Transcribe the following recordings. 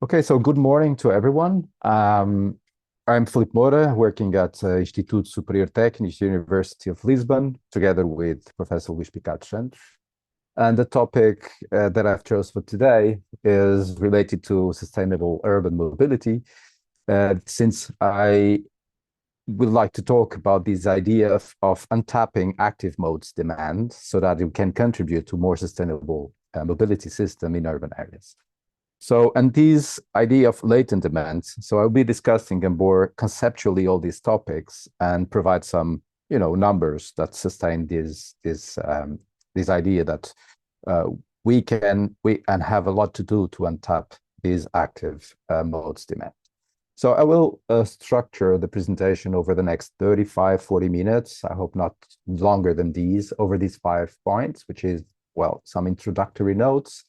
Okay, so good morning to everyone. I'm Filipe Moura, working at Instituto Superior Técnico, University of Lisbon, together with Professor Luís Picado Santos. And the topic that I've chosen for today is related to sustainable urban mobility, since I would like to talk about this idea of untapping active modes demand so that it can contribute to more sustainable mobility system in urban areas. So, and this idea of latent demand, so I'll be discussing more conceptually all these topics and provide some, numbers that sustain this idea that we have a lot to do to untap these active modes demand. So I will structure the presentation over the next 35, 40 minutes. I hope not longer than these, over these 5 points, which is, well, some introductory notes,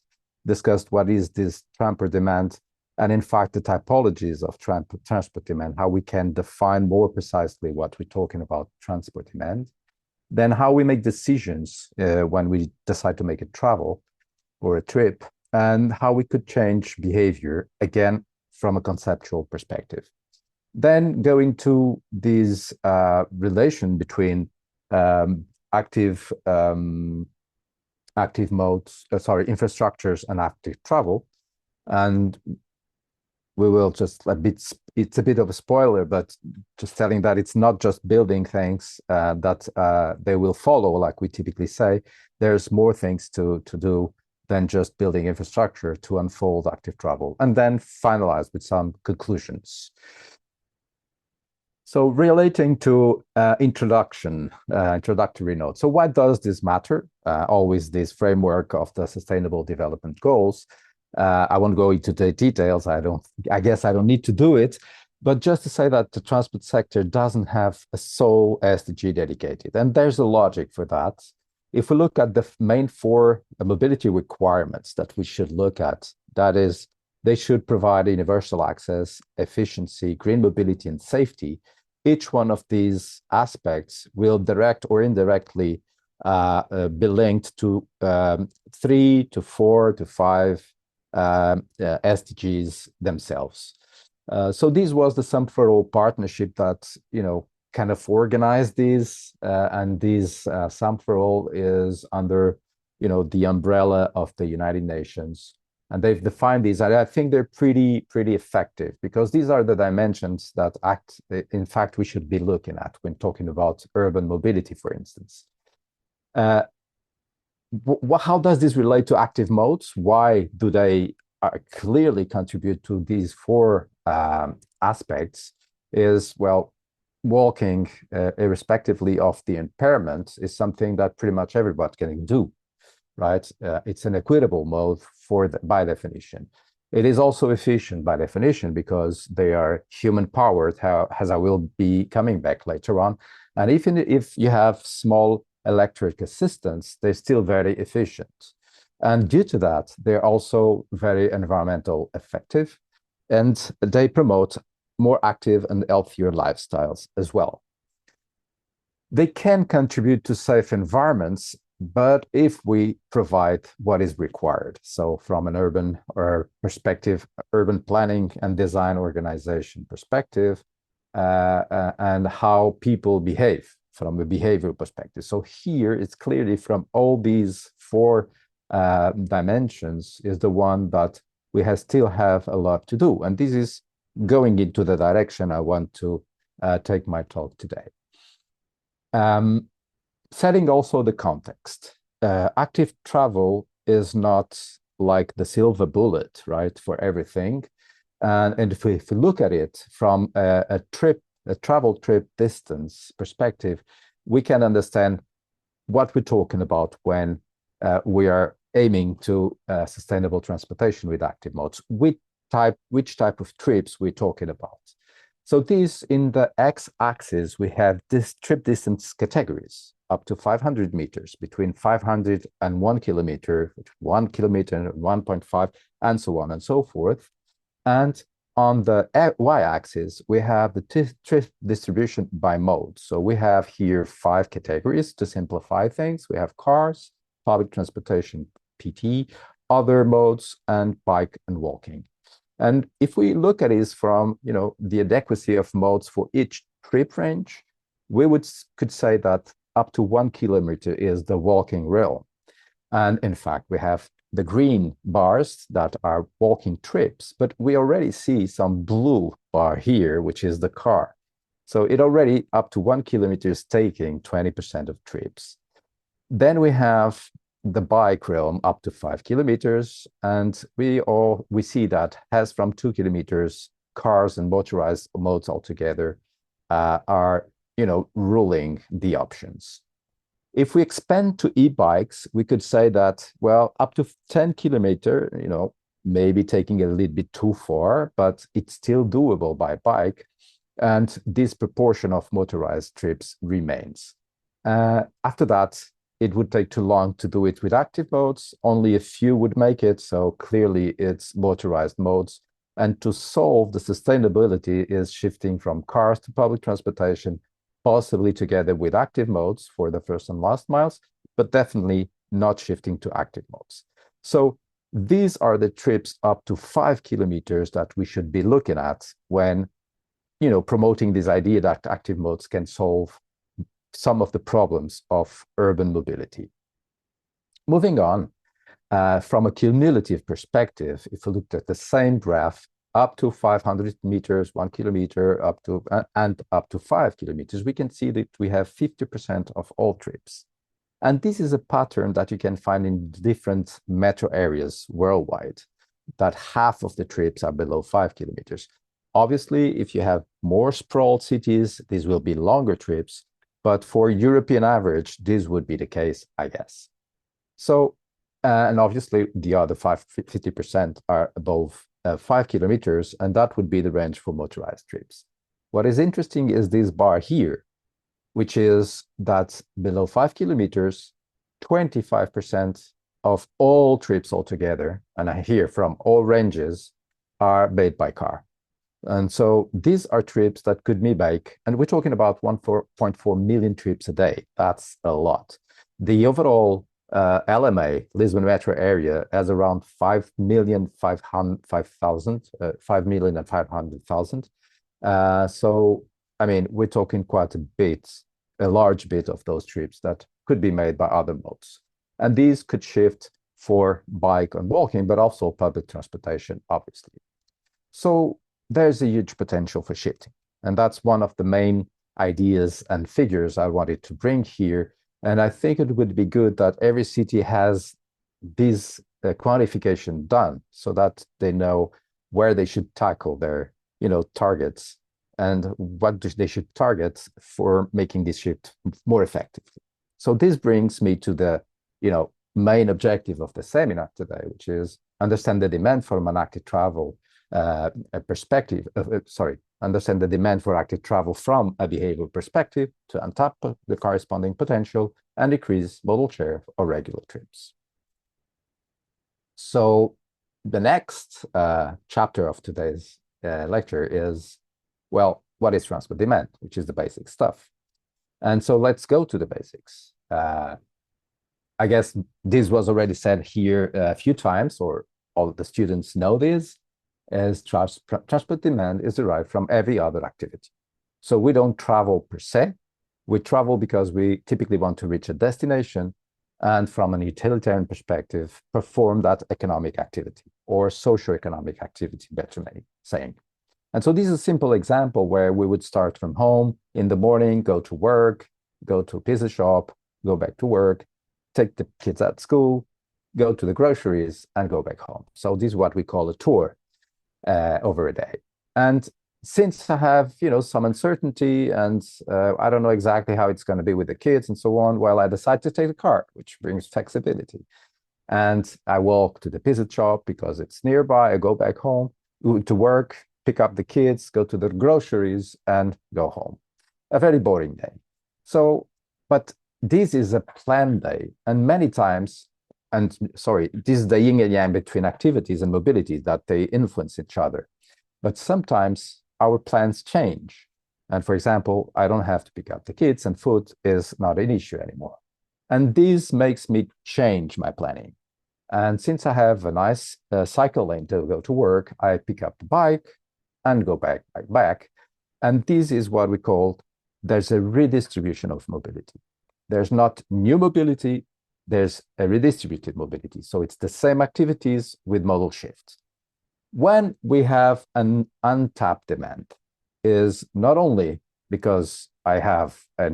discussed what is this transport demand, and in fact, the typologies of transport demand, how we can define more precisely what we're talking about transport demand, then how we make decisions when we decide to make a travel or a trip, and how we could change behavior, again, from a conceptual perspective. Then going to this relation between active modes, infrastructures and active travel. And we will just it's a bit of a spoiler, but just telling that it's not just building things that they will follow, like we typically say. There's more things to do than just building infrastructure to unfold active travel, and then finalize with some conclusions. So relating to introductory note. So why does this matter? Always this framework of the Sustainable Development Goals. I won't go into the details. I guess I don't need to do it, but just to say that the transport sector doesn't have a sole SDG dedicated, and there's a logic for that. If we look at the main 4 mobility requirements that we should look at, that is, they should provide universal access, efficiency, green mobility, and safety. Each one of these aspects will direct or indirectly be linked to 3 to 4 to 5 SDGs themselves. So this was the Sum for All partnership that, kind of organized these, and this Sum for All is under, the umbrella of the United Nations. And they've defined these, and I think they're pretty effective, because these are the dimensions that in fact, we should be looking at when talking about urban mobility, for instance. How does this relate to active modes? Why do they clearly contribute to these 4 aspects? Is, well, walking, irrespectively of the impairment, is something that pretty much everybody can do. Right? It's an equitable mode by definition. It is also efficient by definition because they are human-powered, as I will be coming back later on. And even if you have small electric assistance, they're still very efficient. And due to that, they're also very environmental effective, and they promote more active and healthier lifestyles as well. They can contribute to safe environments, but if we provide what is required, so from an urban urban planning and design organization perspective, and how people behave from a behavioral perspective. So here it's clearly from all these 4 dimensions is the one that we still have a lot to do. And this is going into the direction I want to take my talk today. Setting also the context. Active travel is not like the silver bullet, right, for everything. And if we look at it from a travel trip distance perspective, we can understand what we're talking about when we are aiming to sustainable transportation with active modes. Which type of trips we're talking about. So these, in the x-axis, we have this trip distance categories up to 500 meters, between 500 and 1 kilometer, 1 kilometer and 1.5, and so on and so forth. And on the y-axis, we have the trip distribution by mode. So we have here 5 categories to simplify things. We have cars, public transportation, PT, other modes, and bike and walking. And if we look at it from, the adequacy of modes for each trip range, we could say that up to 1 kilometer is the walking realm. And in fact, we have the green bars that are walking trips, but we already see some blue bar here, which is the car. So it already up to 1 kilometer is taking 20% of trips. Then we have the bike realm up to 5 kilometers, and we see that has from 2 kilometers, cars and motorized modes altogether are ruling the options. If we expand to e-bikes, we could say that, well, up to 10 kilometer, maybe taking it a little bit too far, but it's still doable by bike. And this proportion of motorized trips remains. After that, it would take too long to do it with active modes. Only a few would make it. So clearly it's motorized modes. And to solve the sustainability is shifting from cars to public transportation, possibly together with active modes for the first and last miles, but definitely not shifting to active modes. So these are the trips up to 5 kilometers that we should be looking at when, promoting this idea that active modes can solve some of the problems of urban mobility. Moving on, from a cumulative perspective, if we looked at the same graph, up to 500 meters, 1 kilometer, up to 5 kilometers, we can see that we have 50% of all trips. And this is a pattern that you can find in different metro areas worldwide, that half of the trips are below 5 kilometers. Obviously, if you have more sprawled cities, these will be longer trips, but for European average, this would be the case, I guess. So, and obviously the other 50% are above 5 kilometers, and that would be the range for motorized trips. What is interesting is this bar here, which is that below 5 kilometers, 25% of all trips altogether, and I hear from all ranges, are made by car. And so these are trips that could be made, and we're talking about 1.4 million trips a day. That's a lot. The overall LMA, Lisbon metro area, has around 5,500,000. So, I mean, we're talking quite a large bit of those trips that could be made by other modes. And these could shift for bike and walking, but also public transportation, obviously. So there's a huge potential for shifting. And that's one of the main ideas and figures I wanted to bring here. And I think it would be good that every city has this quantification done so that they know where they should tackle their, targets and what they should target for making this shift more effectively. So this brings me to the, main objective of the seminar today, which is understand the demand for an active travel understand the demand for active travel from a behavioral perspective to untap the corresponding potential and decrease modal share or regular trips. So the next chapter of today's lecture is, well, what is transport demand, which is the basic stuff. And so let's go to the basics. I guess this was already said here a few times, or all of the students know this, as transport demand is derived from every other activity. So we don't travel per se. We travel because we typically want to reach a destination and from an utilitarian perspective, perform that economic activity or socioeconomic activity, better saying. And so this is a simple example where we would start from home in the morning, go to work, go to a pizza shop, go back to work, take the kids at school, go to the groceries, and go back home. So this is what we call a tour over a day. And since I have, some uncertainty and I don't know exactly how it's going to be with the kids and so on, well, I decide to take the car, which brings flexibility. And I walk to the pizza shop because it's nearby. I go back home to work, pick up the kids, go to the groceries, and go home. A very boring day. So, but this is a planned day. And many times, this is the yin and yang between activities and mobility, that they influence each other. But sometimes our plans change. And for example, I don't have to pick up the kids and food is not an issue anymore. And this makes me change my planning. And since I have a nice cycle lane to go to work, I pick up the bike and go back. And this is what we call, there's a redistribution of mobility. There's not new mobility, there's a redistributed mobility. So it's the same activities with modal shifts. When we have an untapped demand, is not only because I have I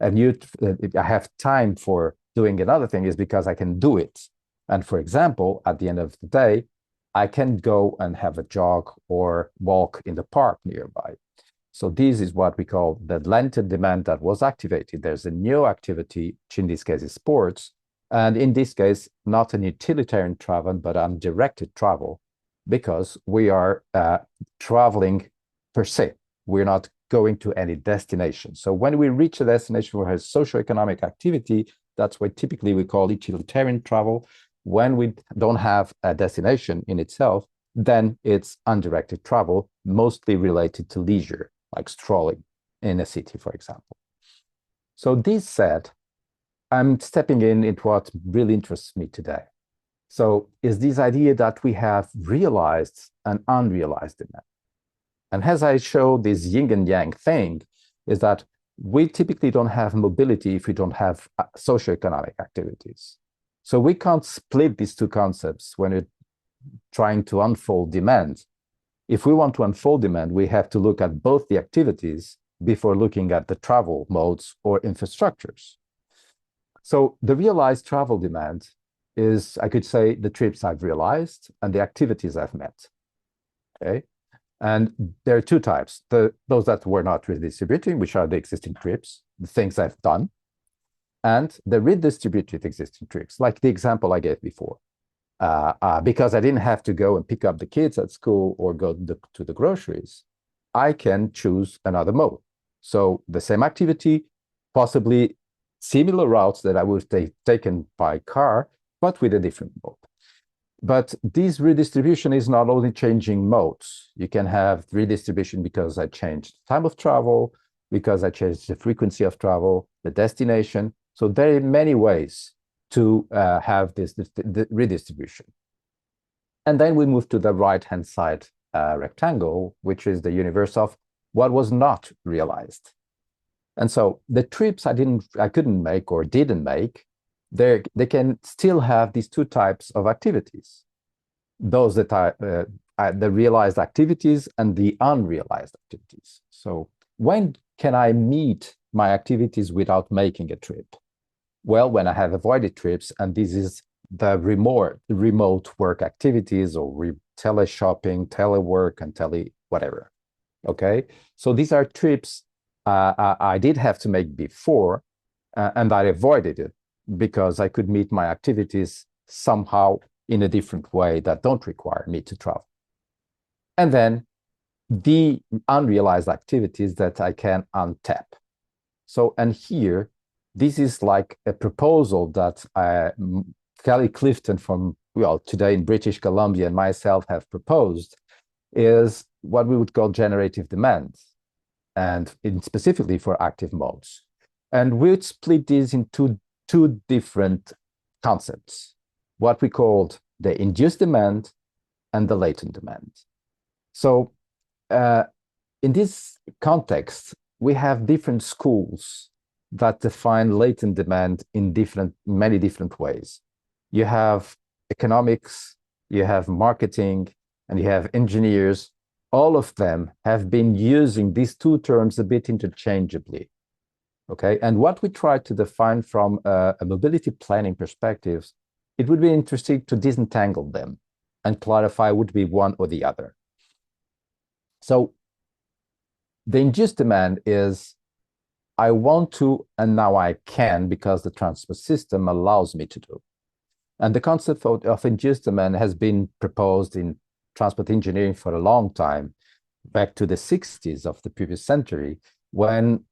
have time for doing another thing, is because I can do it. And for example, at the end of the day, I can go and have a jog or walk in the park nearby. So this is what we call the latent demand that was activated. There's a new activity, which in this case is sports. And in this case, not an utilitarian travel, but undirected travel, because we are traveling per se. We're not going to any destination. So when we reach a destination where has socioeconomic activity, that's what typically we call utilitarian travel. When we don't have a destination in itself, then it's undirected travel, mostly related to leisure, like strolling in a city, for example. So this said, I'm stepping into what really interests me today. So is this idea that we have realized and unrealized demand. And as I show this yin and yang thing, is that we typically don't have mobility if we don't have socioeconomic activities. So we can't split these two concepts when we're trying to unfold demand. If we want to unfold demand, we have to look at both the activities before looking at the travel modes or infrastructures. So the realized travel demand is, I could say, the trips I've realized and the activities I've met. Okay. And there are two types, those that were not redistributing, which are the existing trips, the things I've done, and the redistributed existing trips, like the example I gave before. Because I didn't have to go and pick up the kids at school or go to the groceries, I can choose another mode. So the same activity, possibly similar routes that I would have taken by car, but with a different mode. But this redistribution is not only changing modes. You can have redistribution because I changed time of travel, because I changed the frequency of travel, the destination. So there are many ways to have this redistribution. And then we move to the right-hand side rectangle, which is the universe of what was not realized. And so the trips I couldn't make or didn't make, they can still have these two types of activities. Those that are the realized activities and the unrealized activities. So when can I meet my activities without making a trip? Well, when I have avoided trips, and this is the remote work activities or tele-shopping, telework, and whatever. Okay, so these are trips I did have to make before, and I avoided it because I could meet my activities somehow in a different way that don't require me to travel. And then the unrealized activities that I can untap. So, and here, this is like a proposal that Kelly Clifton from, today in British Columbia and myself have proposed, is what we would call generative demand, and specifically for active modes. And we'd split these into two different concepts, what we called the induced demand and the latent demand. So in this context, we have different schools that define latent demand in many different ways. You have economics, you have marketing, and you have engineers. All of them have been using these two terms a bit interchangeably. Okay, and what we try to define from a mobility planning perspective, it would be interesting to disentangle them and clarify would be one or the other. So the induced demand is, I want to, and now I can, because the transport system allows me to do. And the concept of induced demand has been proposed in transport engineering for a long time, back to the 60s of the previous century, when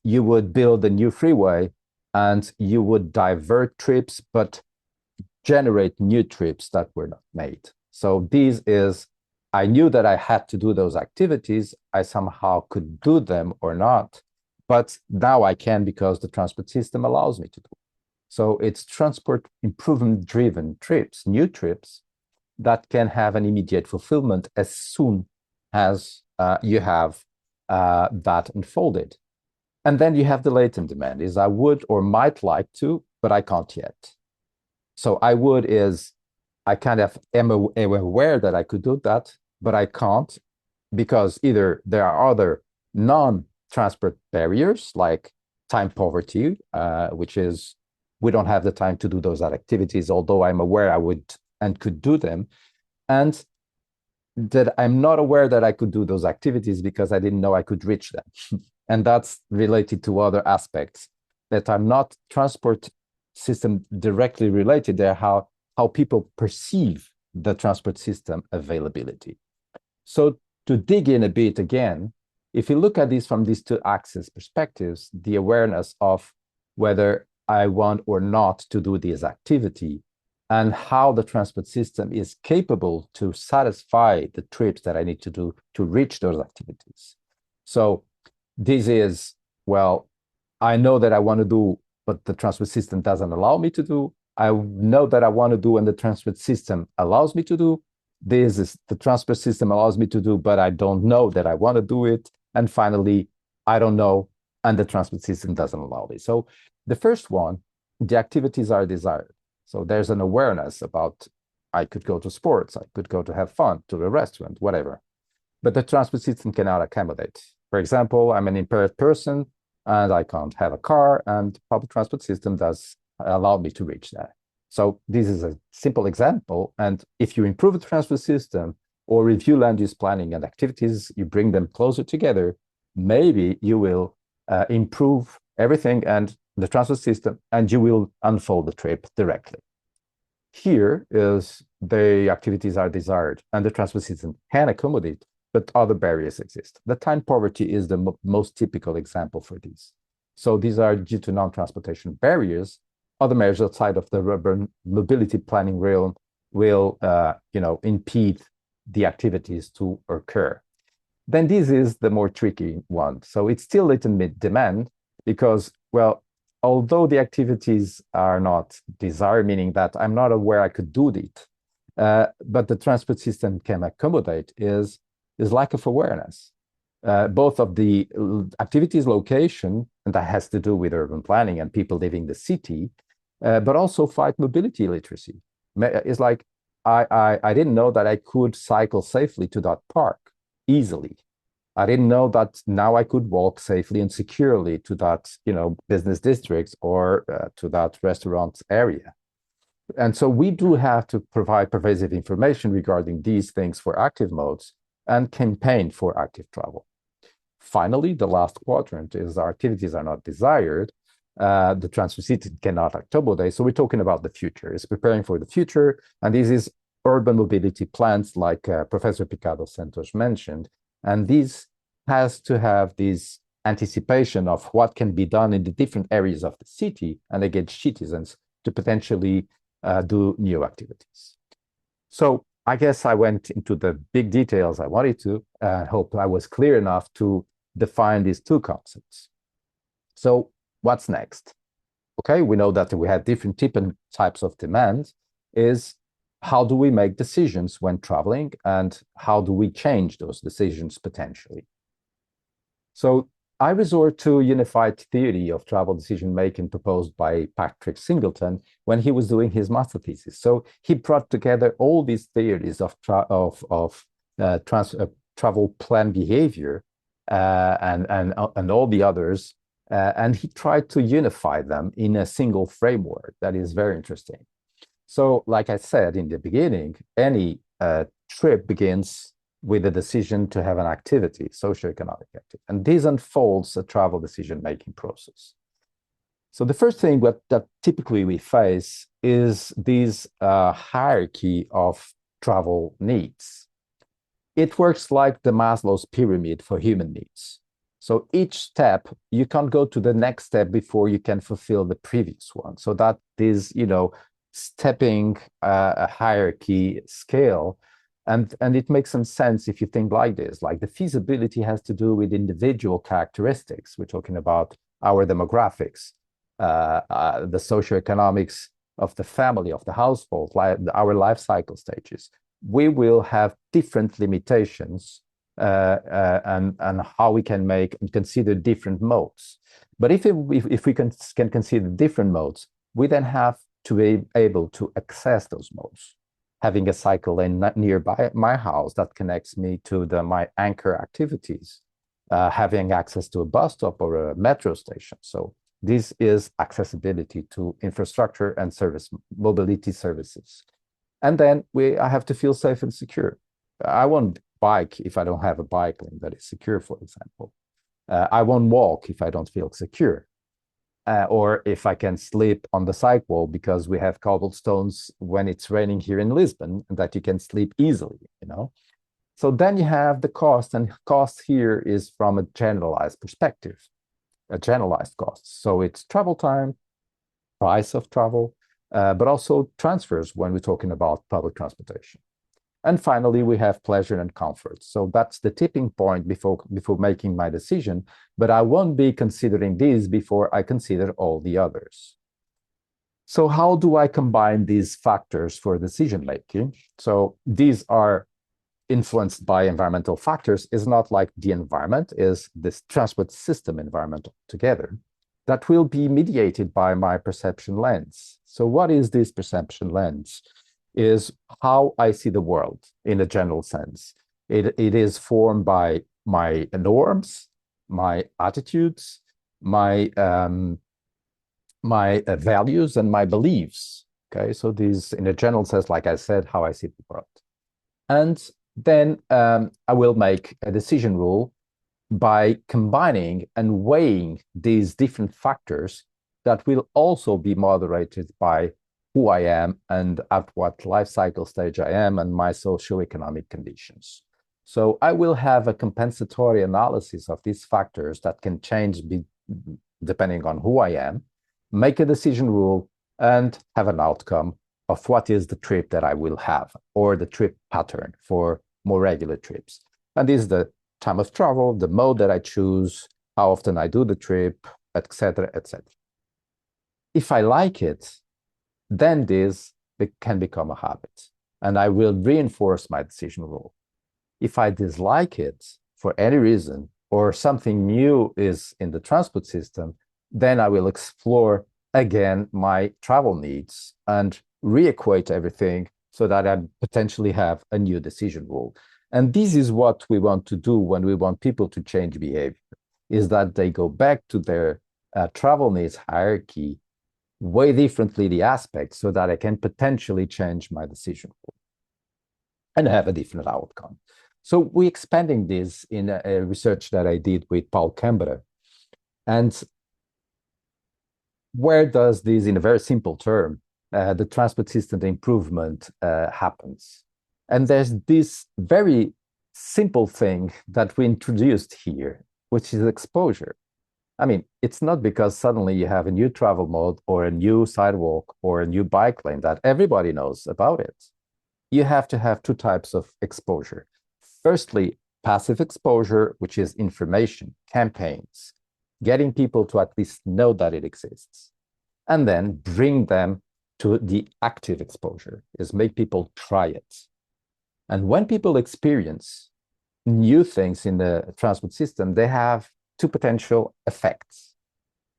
you would build a new freeway and you would divert trips, but generate new trips that were not made. So this is, I knew that I had to do those activities. I somehow could do them or not, but now I can because the transport system allows me to do. So it's transport improvement driven trips, new trips that can have an immediate fulfillment as soon as you have that unfolded. And then you have the latent demand is I would or might like to, but I can't yet. So I would is I kind of am aware that I could do that, but I can't because either there are other non-transport barriers like time poverty, which is we don't have the time to do those activities, although I'm aware I would and could do them. And that I'm not aware that I could do those activities because I didn't know I could reach them. And that's related to other aspects that are not transport system directly related. They're how people perceive the transport system availability. So to dig in a bit again, if you look at this from these two axis perspectives, the awareness of whether I want or not to do this activity and how the transport system is capable to satisfy the trips that I need to do to reach those activities. So this is, well, I know that I want to do, but the transport system doesn't allow me to do. I know that I want to do and the transport system allows me to do. This is the transport system allows me to do, but I don't know that I want to do it. And finally, I don't know, and the transport system doesn't allow me. So the first one, the activities are desired. So there's an awareness about I could go to sports, I could go to have fun, to a restaurant, whatever. But the transport system cannot accommodate. For example, I'm an impaired person and I can't have a car, and public transport system does allow me to reach that. So this is a simple example. And if you improve the transport system or review land use planning and activities, you bring them closer together, maybe you will improve everything and the transport system, and you will unfold the trip directly. Here is the activities are desired and the transport system can accommodate, but other barriers exist. The time poverty is the most typical example for these. So these are due to non-transportation barriers. Other measures outside of the urban mobility planning realm will impede the activities to occur. Then this is the more tricky one. So it's still latent demand because, well, although the activities are not desired, meaning that I'm not aware I could do it, but the transport system can accommodate is lack of awareness. Both of the activities location, and that has to do with urban planning and people living the city, but also fight mobility literacy. It's like, I didn't know that I could cycle safely to that park easily. I didn't know that now I could walk safely and securely to that, business districts or to that restaurant area. And so we do have to provide pervasive information regarding these things for active modes and campaign for active travel. Finally, the last quadrant is our activities are not desired. The transport system cannot accommodate. So we're talking about the future. It's preparing for the future. And this is urban mobility plans like Professor Picado Santos mentioned. And this has to have this anticipation of what can be done in the different areas of the city and against citizens to potentially do new activities. So I guess I went into the big details I wanted to. Hope I was clear enough to define these two concepts. So what's next? Okay, we know that we have different types of demands. Is how do we make decisions when traveling and how do we change those decisions potentially? So I resort to unified theory of travel decision-making proposed by Patrick Singleton when he was doing his master thesis. So he brought together all these theories of travel plan behavior and all the others, and he tried to unify them in a single framework that is very interesting. So, like I said in the beginning, any trip begins with a decision to have an activity, socioeconomic activity, and this unfolds a travel decision-making process. So the first thing that typically we face is this hierarchy of travel needs. It works like the Maslow's pyramid for human needs. So each step, you can't go to the next step before you can fulfill the previous one. So that is, stepping a hierarchy scale. And it makes some sense if you think like this, like the feasibility has to do with individual characteristics. We're talking about our demographics. the socioeconomics of the family, of the household, our life cycle stages, we will have different limitations and how we can make and consider different modes. But if we can consider different modes, we then have to be able to access those modes. Having a cycle lane nearby my house that connects me to my anchor activities, having access to a bus stop or a metro station. So this is accessibility to infrastructure and service, mobility services. And then I have to feel safe and secure. I won't bike if I don't have a bike lane that is secure, for example. I won't walk if I don't feel secure. Or if I can sleep on the sidewalk because we have cobblestones when it's raining here in Lisbon, that you can sleep easily, you know. So then you have the cost, and cost here is from a generalized perspective, a generalized cost. So it's travel time, price of travel, but also transfers when we're talking about public transportation. And finally, we have pleasure and comfort. So that's the tipping point before making my decision, but I won't be considering these before I consider all the others. So how do I combine these factors for decision making? So these are influenced by environmental factors. Is not like the environment, is this transport system environment together that will be mediated by my perception lens. So what is this perception lens? Is how I see the world in a general sense. It is formed by my norms, my attitudes, my values, and my beliefs. Okay, so these, in a general sense, like I said, how I see the world. And then I will make a decision rule by combining and weighing these different factors that will also be moderated by who I am and at what life cycle stage I am and my socioeconomic conditions. So I will have a compensatory analysis of these factors that can change depending on who I am, make a decision rule, and have an outcome of what is the trip that I will have or the trip pattern for more regular trips. And this is the time of travel, the mode that I choose, how often I do the trip, etc., etc. If I like it, then this can become a habit, and I will reinforce my decision rule. If I dislike it for any reason, or something new is in the transport system, then I will explore again my travel needs and reequate everything so that I potentially have a new decision rule. And this is what we want to do when we want people to change behavior, is that they go back to their travel needs hierarchy, weigh differently the aspects so that I can potentially change my decision and have a different outcome. So we're expanding this in a research that I did with Paul Kembra. And where does this, in a very simple term, the transport system improvement happens? And there's this very simple thing that we introduced here, which is exposure. I mean, it's not because suddenly you have a new travel mode or a new sidewalk or a new bike lane that everybody knows about it. You have to have two types of exposure. Firstly, passive exposure, which is information, campaigns, getting people to at least know that it exists. And then bring them to the active exposure, is make people try it. And when people experience new things in the transport system, they have two potential effects.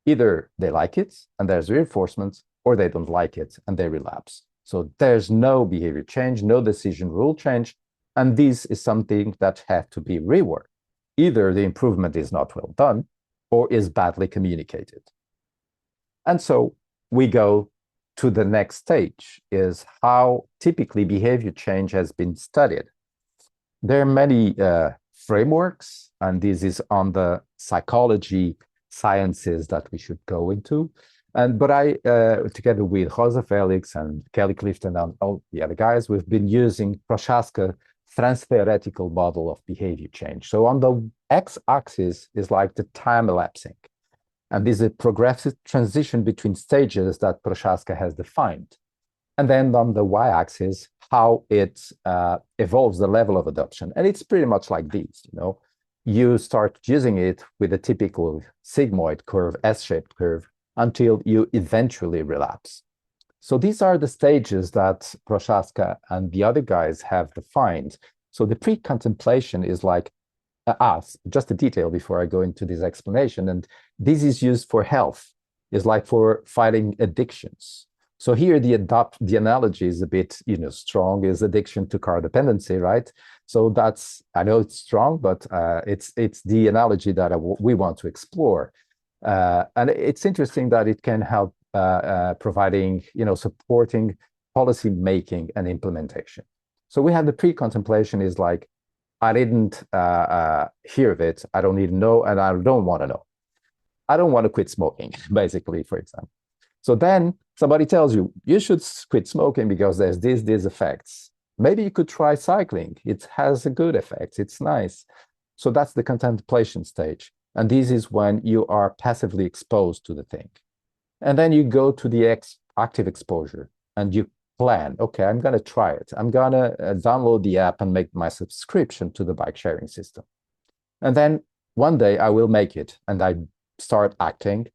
Either they like it and there's reinforcement, or they don't like it and they relapse. So there's no behavior change, no decision rule change. And this is something that has to be reworked. Either the improvement is not well done or is badly communicated. And so we go to the next stage, is how typically behavior change has been studied. There are many frameworks, and this is on the psychology sciences that we should go into. But I, together with Rosa Felix and Kelly Clifton and all the other guys, we've been using Prochaska trans-theoretical model of behavior change. So on the x-axis is like the time elapsing. And this is a progressive transition between stages that Prochaska has defined. And then on the y-axis, how it evolves the level of adoption. And it's pretty much like this, you know. You start using it with a typical sigmoid curve, S-shaped curve, until you eventually relapse. So these are the stages that Prochaska and the other guys have defined. So the pre-contemplation is like, just a detail before I go into this explanation, and this is used for health. It's like for fighting addictions. So here the analogy is a bit, strong, is addiction to car dependency, right? So that's, I know it's strong, but it's the analogy that we want to explore. And it's interesting that it can help providing, supporting policy making and implementation. So we have the pre-contemplation is like, I didn't hear of it. I don't need to know, and I don't want to know. I don't want to quit smoking, basically, for example. So then somebody tells you, you should quit smoking because there's these effects. Maybe you could try cycling. It has a good effect. It's nice. So that's the contemplation stage. And this is when you are passively exposed to the thing. And then you go to the active exposure and you plan, okay, I'm going to try it. I'm going to download the app and make my subscription to the bike sharing system. And then one day I will make it and I start acting.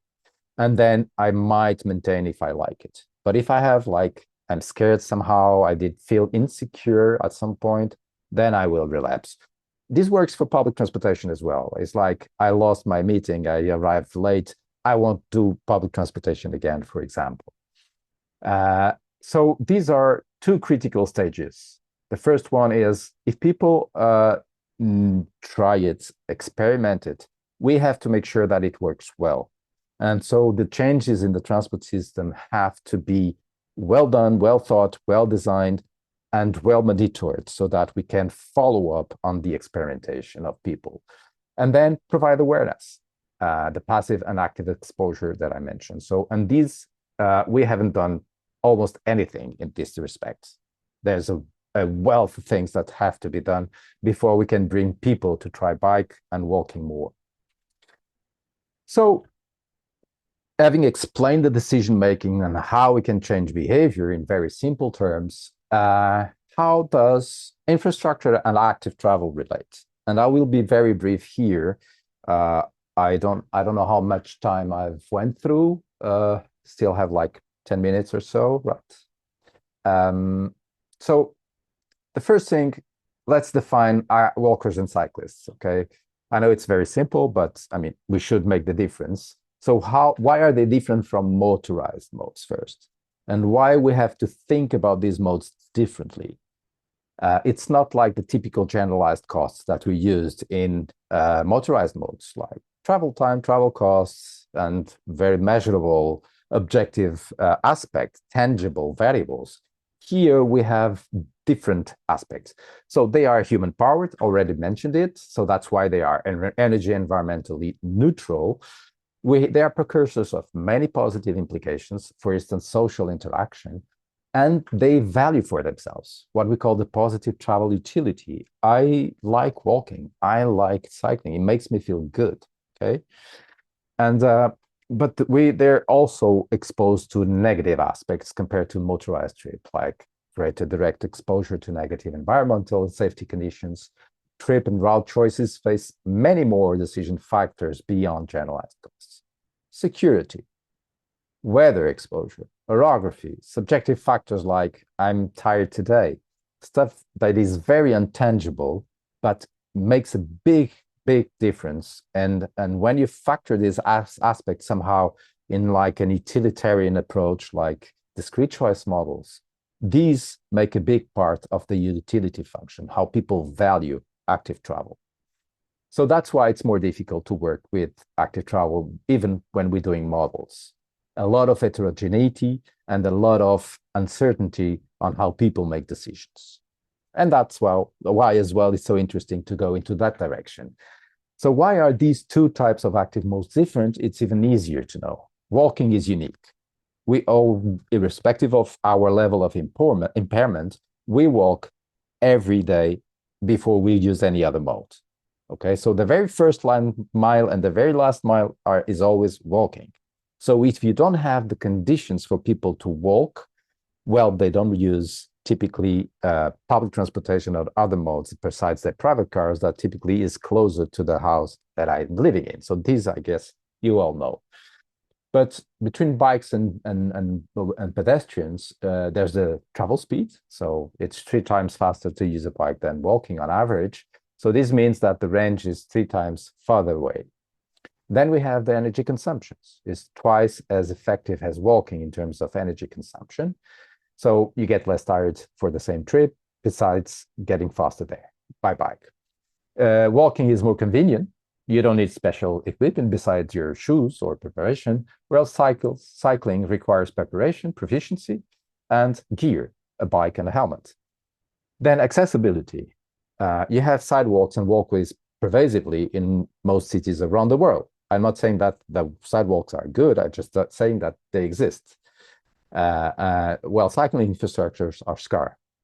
And then I might maintain if I like it. But if I have I'm scared somehow, I did feel insecure at some point, then I will relapse. This works for public transportation as well. It's like I lost my meeting, I arrived late, I won't do public transportation again, for example. So these are two critical stages. The first one is if people try it, experiment it, we have to make sure that it works well. And so the changes in the transport system have to be well done, well thought, well designed, and well monitored so that we can follow up on the experimentation of people. And then provide awareness, the passive and active exposure that I mentioned. So, and these, we haven't done almost anything in this respect. There's a wealth of things that have to be done before we can bring people to try bike and walking more. So, having explained the decision-making and how we can change behavior in very simple terms, how does infrastructure and active travel relate? And I will be very brief here. I don't know how much time I've went through. Still have 10 minutes or so, right? So the first thing, let's define walkers and cyclists, okay? I know it's very simple, but I mean, we should make the difference. So why are they different from motorized modes first? And why we have to think about these modes differently? It's not like the typical generalized costs that we used in motorized modes, like travel time, travel costs, and very measurable, objective aspects, tangible variables. Here we have different aspects. So they are human powered, already mentioned it. So that's why they are energy environmentally neutral. They are precursors of many positive implications, for instance, social interaction, and they value for themselves what we call the positive travel utility. I like walking. I like cycling. It makes me feel good, okay? And but they're also exposed to negative aspects compared to motorized trip, like greater direct exposure to negative environmental and safety conditions. Trip and route choices face many more decision factors beyond generalized costs. Security, weather exposure, orography, subjective factors like I'm tired today, stuff that is very intangible, but makes a big difference. And when you factor these aspects somehow in an utilitarian approach, like discrete choice models, these make a big part of the utility function, how people value active travel. So that's why it's more difficult to work with active travel, even when we're doing models. A lot of heterogeneity and a lot of uncertainty on how people make decisions. And that's why as well it's so interesting to go into that direction. So why are these two types of active modes different? It's even easier to know. Walking is unique. We all, irrespective of our level of impairment, we walk every day before we use any other mode. Okay, so the very first mile and the very last mile is always walking. So if you don't have the conditions for people to walk, well, they don't use typically public transportation or other modes besides their private cars that typically is closer to the house that I'm living in. So these, I guess, you all know. But between bikes and pedestrians, there's the travel speed. So it's 3 times faster to use a bike than walking on average. So this means that the range is 3 times farther away. Then we have the energy consumptions. It's twice as effective as walking in terms of energy consumption. So you get less tired for the same trip, besides getting faster there by bike. Walking is more convenient. You don't need special equipment besides your shoes or preparation, whereas cycling requires preparation, proficiency, and gear, a bike and a helmet. Then accessibility. You have sidewalks and walkways pervasively in most cities around the world. I'm not saying that the sidewalks are good, I'm just saying that they exist. Well, cycling infrastructures are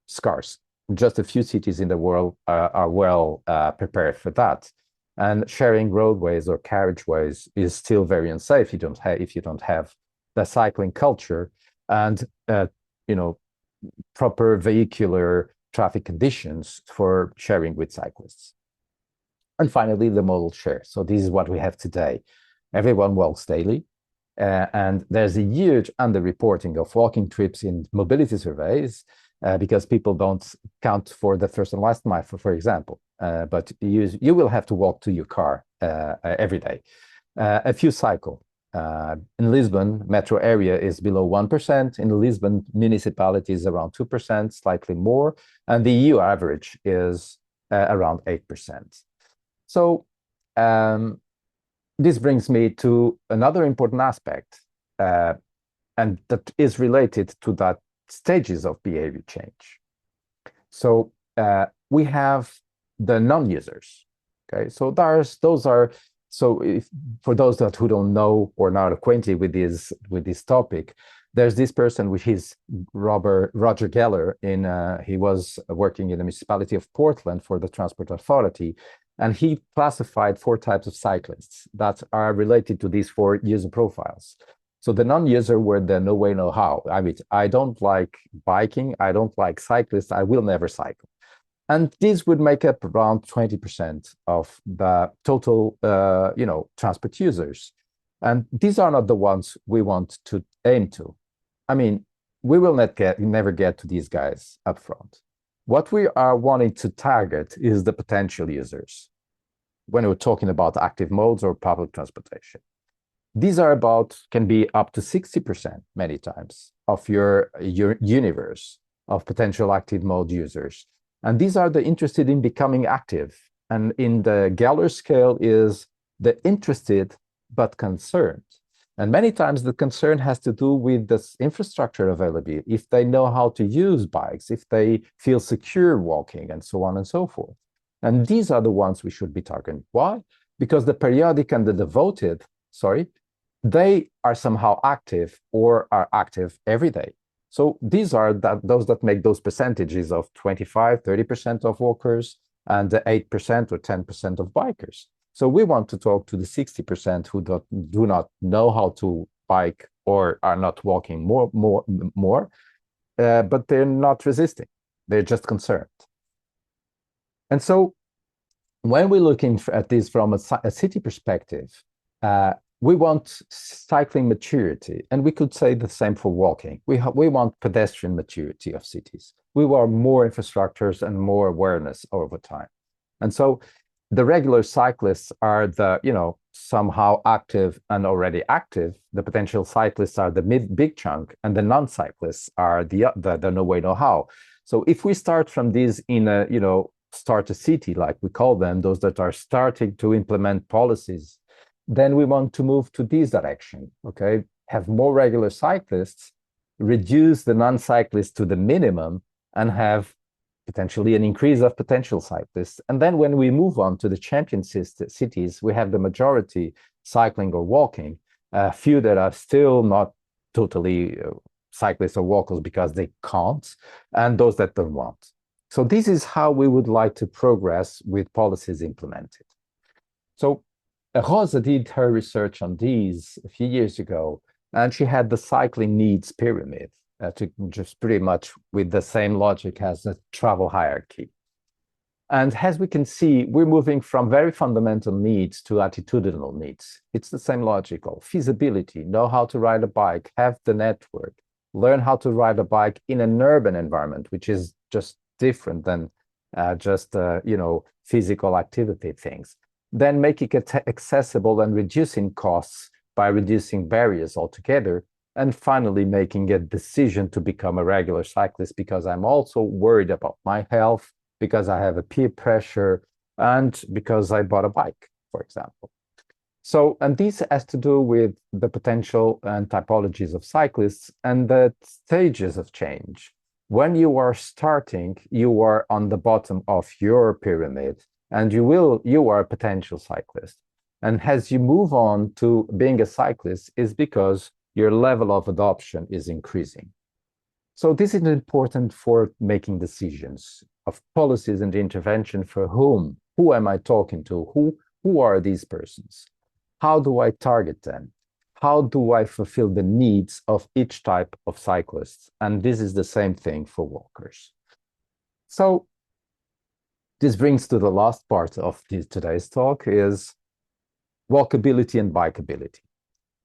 scarce. Just a few cities in the world are well prepared for that. And sharing roadways or carriageways is still very unsafe if you don't have the cycling culture and proper vehicular traffic conditions for sharing with cyclists. And finally, the modal share. So this is what we have today. Everyone walks daily. And there's a huge underreporting of walking trips in mobility surveys because people don't count for the first and last mile, for example. But you will have to walk to your car every day. A few cycle. In Lisbon, metro area is below 1%. In Lisbon, municipality is around 2%, slightly more. And the EU average is around 8%. So this brings me to another important aspect, and that is related to that stages of behavior change. So we have the non-users. Okay, so for those who don't know or not acquainted with this topic, there's this person which is Roger Geller. He was working in the municipality of Portland for the Transport Authority. And he classified 4 types of cyclists that are related to these 4 user profiles. So the non-user were the no way, no how. I mean, I don't like biking. I don't like cyclists. I will never cycle. And these would make up around 20% of the total, transport users. And these are not the ones we want to aim to. I mean, we will never get to these guys up front. What we are wanting to target is the potential users when we're talking about active modes or public transportation. These can be up to 60% many times of your universe of potential active mode users. And these are the interested in becoming active. And in the Geller scale is the interested but concerned. And many times the concern has to do with this infrastructure availability, if they know how to use bikes, if they feel secure walking, and so on and so forth. And these are the ones we should be targeting. Why? Because the periodic and the devoted, they are somehow active or are active every day. So these are those that make those percentages of 25, 30% of walkers and the 8% or 10% of bikers. So we want to talk to the 60% who do not know how to bike or are not walking more, but they're not resisting. They're just concerned. And so when we're looking at this from a city perspective, we want cycling maturity, and we could say the same for walking. We want pedestrian maturity of cities. We want more infrastructures and more awareness over time. And so the regular cyclists are somehow active and already active. The potential cyclists are the big chunk, and the non-cyclists are the no way, no how. So if we start from these start a city, like we call them, those that are starting to implement policies, then we want to move to this direction, okay? Have more regular cyclists, reduce the non-cyclists to the minimum, and have potentially an increase of potential cyclists. And then when we move on to the champion cities, we have the majority cycling or walking, a few that are still not totally cyclists or walkers because they can't, and those that don't want. So this is how we would like to progress with policies implemented. So Rosa did her research on these a few years ago, and she had the cycling needs pyramid, to just pretty much with the same logic as the travel hierarchy. And as we can see, we're moving from very fundamental needs to attitudinal needs. It's the same logical. Feasibility, know how to ride a bike, have the network, learn how to ride a bike in an urban environment, which is just different than physical activity things. Then make it accessible and reducing costs by reducing barriers altogether. And finally, making a decision to become a regular cyclist because I'm also worried about my health, because I have a peer pressure, and because I bought a bike, for example. So, and this has to do with the potential and typologies of cyclists and the stages of change. When you are starting, you are on the bottom of your pyramid, and you are a potential cyclist. And as you move on to being a cyclist is because your level of adoption is increasing. So this is important for making decisions of policies and intervention for whom. Who am I talking to? Who are these persons? How do I target them? How do I fulfill the needs of each type of cyclists? And this is the same thing for walkers. So this brings to the last part of today's talk is walkability and bikeability.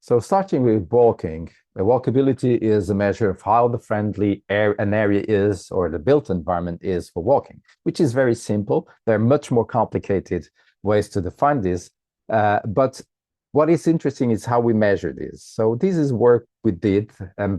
So starting with walking, walkability is a measure of how the friendly an area is or the built environment is for walking, which is very simple. There are much more complicated ways to define this. But what is interesting is how we measure this. So this is work we did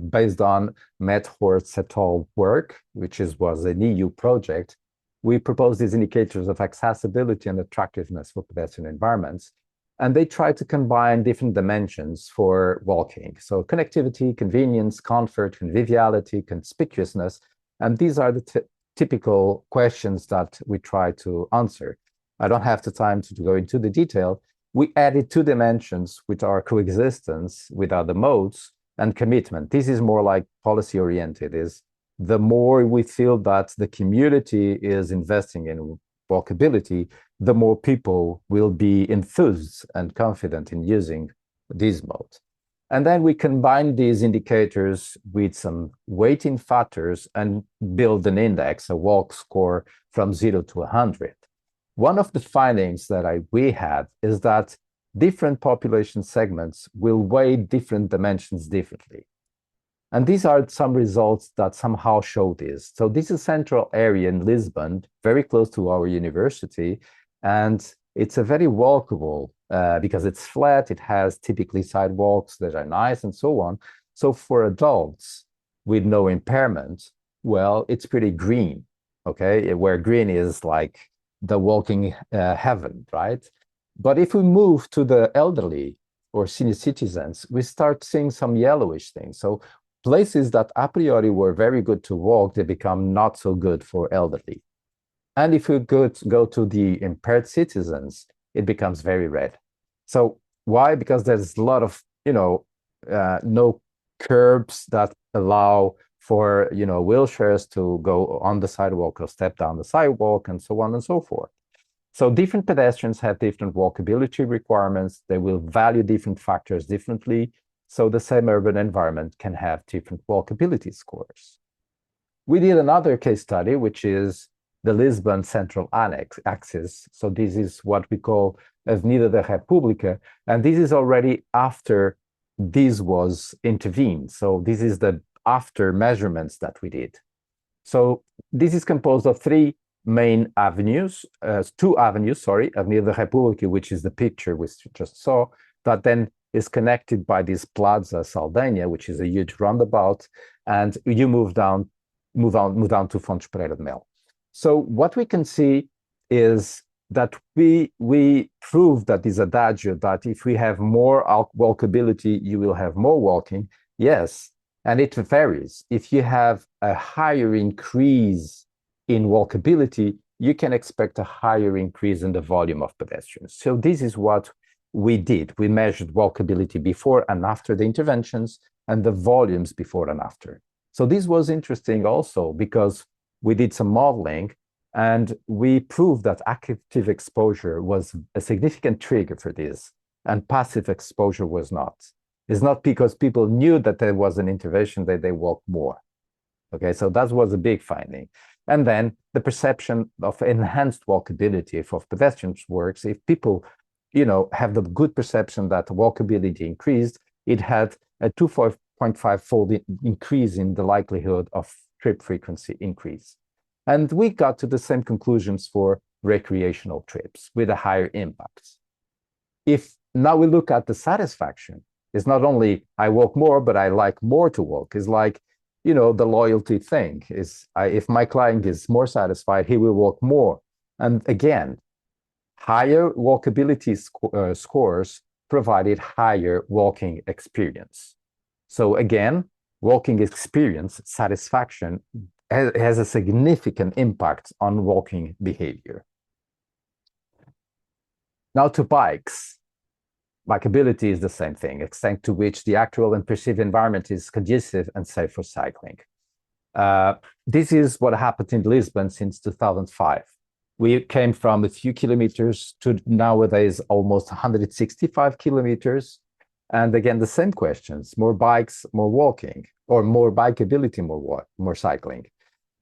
based on Matt Horst et al. Work, which was an EU project. We proposed these indicators of accessibility and attractiveness for pedestrian environments. And they try to combine different dimensions for walking. So connectivity, convenience, comfort, conviviality, conspicuousness. And these are the typical questions that we try to answer. I don't have the time to go into the detail. We added 2 dimensions, which are coexistence with other modes and commitment. This is more like policy oriented, is the more we feel that the community is investing in walkability, the more people will be enthused and confident in using these modes. And then we combine these indicators with some weighting factors and build an index, a walk score from 0 to 100. One of the findings that we had is that different population segments will weigh different dimensions differently. And these are some results that somehow show this. So this is a central area in Lisbon, very close to our university, and it's a very walkable because it's flat, it has typically sidewalks that are nice and so on. So for adults with no impairment, well, it's pretty green, okay? Where green is like the walking heaven, right? But if we move to the elderly or senior citizens, we start seeing some yellowish things. So places that a priori were very good to walk, they become not so good for elderly. And if we go to the impaired citizens, it becomes very red. So why? Because there's a lot of, no curbs that allow for, wheelchairs to go on the sidewalk or step down the sidewalk and so on and so forth. So different pedestrians have different walkability requirements. They will value different factors differently. So the same urban environment can have different walkability scores. We did another case study, which is the Lisbon Central Axis. So this is what we call Avenida da República. And this is already after this was intervened. So this is the after measurements that we did. So this is composed of 3 main avenues, 2 avenues, sorry, Avenida da República, which is the picture we just saw, that then is connected by this Plaza Saldanha, which is a huge roundabout, and you move down to Fontes Pereira de Mel. So what we can see is that we prove that this adagio, that if we have more walkability, you will have more walking. Yes, and it varies. If you have a higher increase in walkability, you can expect a higher increase in the volume of pedestrians. So this is what we did. We measured walkability before and after the interventions and the volumes before and after. So this was interesting also because we did some modeling and we proved that active exposure was a significant trigger for this and passive exposure was not. It's not because people knew that there was an intervention that they walked more. Okay, so that was a big finding. And then the perception of enhanced walkability, if of pedestrians works, if people, have the good perception that walkability increased, it had a 2.5-fold increase in the likelihood of trip frequency increase. And we got to the same conclusions for recreational trips with a higher impact. If now we look at the satisfaction, it's not only I walk more, but I like more to walk. It's like, the loyalty thing is if my client is more satisfied, he will walk more. And again, higher walkability scores provided higher walking experience. So again, walking experience satisfaction has a significant impact on walking behavior. Now to bikes. Bikeability is the same thing, extent to which the actual and perceived environment is conducive and safe for cycling. This is what happened in Lisbon since 2005. We came from a few kilometers to nowadays almost 165 kilometers. And again, the same questions, more bikes, more walking, or more bikeability, more cycling.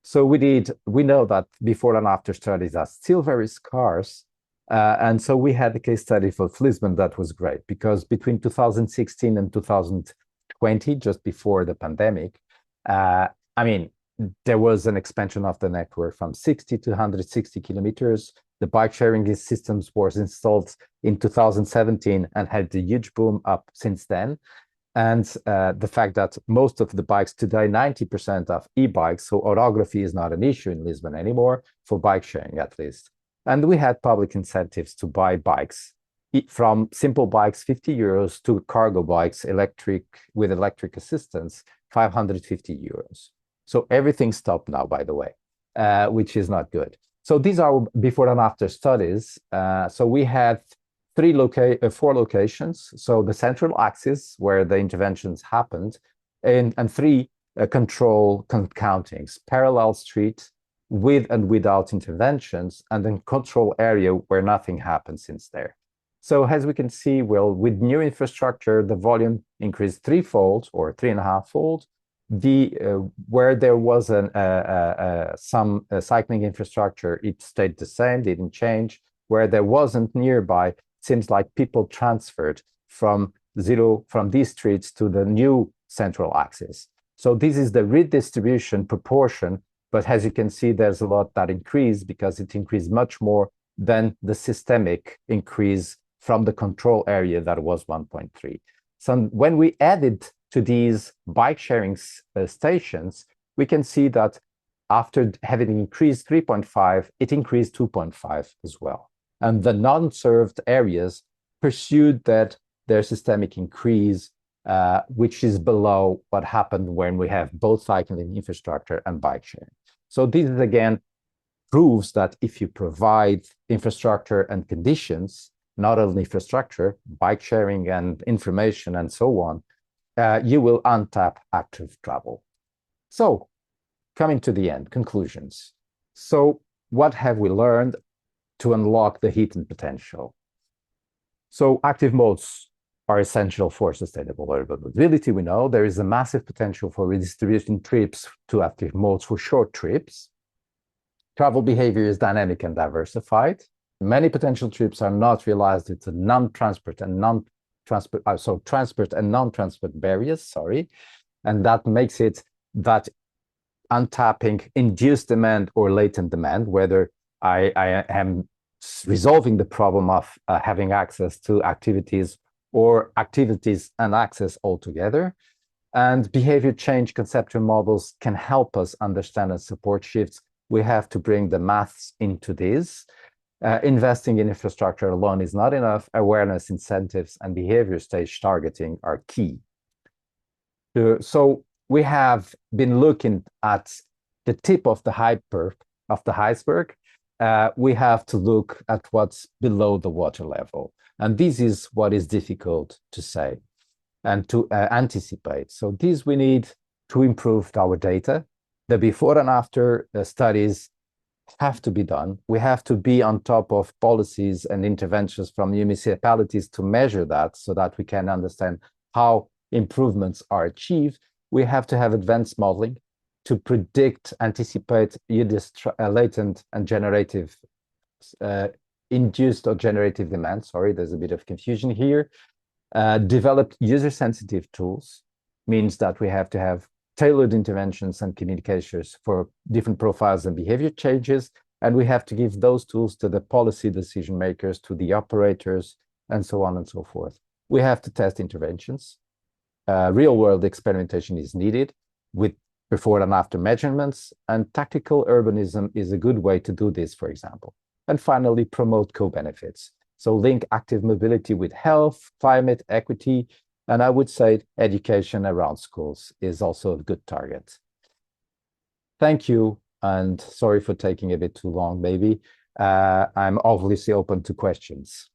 So we know that before and after studies are still very scarce. And so we had a case study for Lisbon that was great, because between 2016 and 2020, just before the pandemic, there was an expansion of the network from 60 to 160 kilometers. The bike sharing systems was installed in 2017 and had a huge boom up since then. And the fact that most of the bikes today, 90% of e-bikes, so orography is not an issue in Lisbon anymore, for bike sharing at least. And we had public incentives to buy bikes, from simple bikes, 50 euros, to cargo bikes, with electric assistance, 550 euros. So everything stopped now, by the way, which is not good. So these are before and after studies. So we had 4 locations. So the central axis where the interventions happened, and 3 control countings, parallel street, with and without interventions, and then control area where nothing happened since there. So as we can see, well, with new infrastructure, the volume increased 3-fold or 3.5-fold. Where there was some cycling infrastructure, it stayed the same, didn't change. Where there wasn't nearby, seems like people transferred from these streets to the new central axis. So this is the redistribution proportion. But as you can see, there's a lot that increased, because it increased much more than the systemic increase from the control area that was 1.3. So when we added to these bike sharing stations, we can see that after having increased 3.5, it increased 2.5 as well. And the non-served areas pursued their systemic increase, which is below what happened when we have both cycling infrastructure and bike sharing. So this is, again, proves that if you provide infrastructure and conditions, not only infrastructure, bike sharing and information and so on, you will untap active travel. So coming to the end, conclusions. So what have we learned to unlock the hidden potential? So active modes are essential for sustainable mobility. We know there is a massive potential for redistributing trips to active modes for short trips. Travel behavior is dynamic and diversified. Many potential trips are not realized due to transport and non-transport barriers, and that makes it that untapping induced demand or latent demand, whether I am resolving the problem of having access to activities or activities and access altogether. And behavior change conceptual models can help us understand and support shifts. We have to bring the maths into this. Investing in infrastructure alone is not enough. Awareness, incentives, and behavior stage targeting are key. So we have been looking at the tip of the iceberg. We have to look at what's below the water level. And this is what is difficult to say and to anticipate. So this we need to improve our data. The before and after studies have to be done. We have to be on top of policies and interventions from municipalities to measure that, so that we can understand how improvements are achieved. We have to have advanced modeling. to predict, anticipate latent and generative induced or generative demand. Sorry, there's a bit of confusion here. Developed user-sensitive tools means that we have to have tailored interventions and communications for different profiles and behavior changes, and we have to give those tools to the policy decision makers, to the operators, and so on and so forth. We have to test interventions. Real-world experimentation is needed with before and after measurements, and tactical urbanism is a good way to do this, for example. And finally, promote co-benefits. So link active mobility with health, climate, equity, and I would say education around schools is also a good target. Thank you, and sorry for taking a bit too long, maybe. I'm obviously open to questions.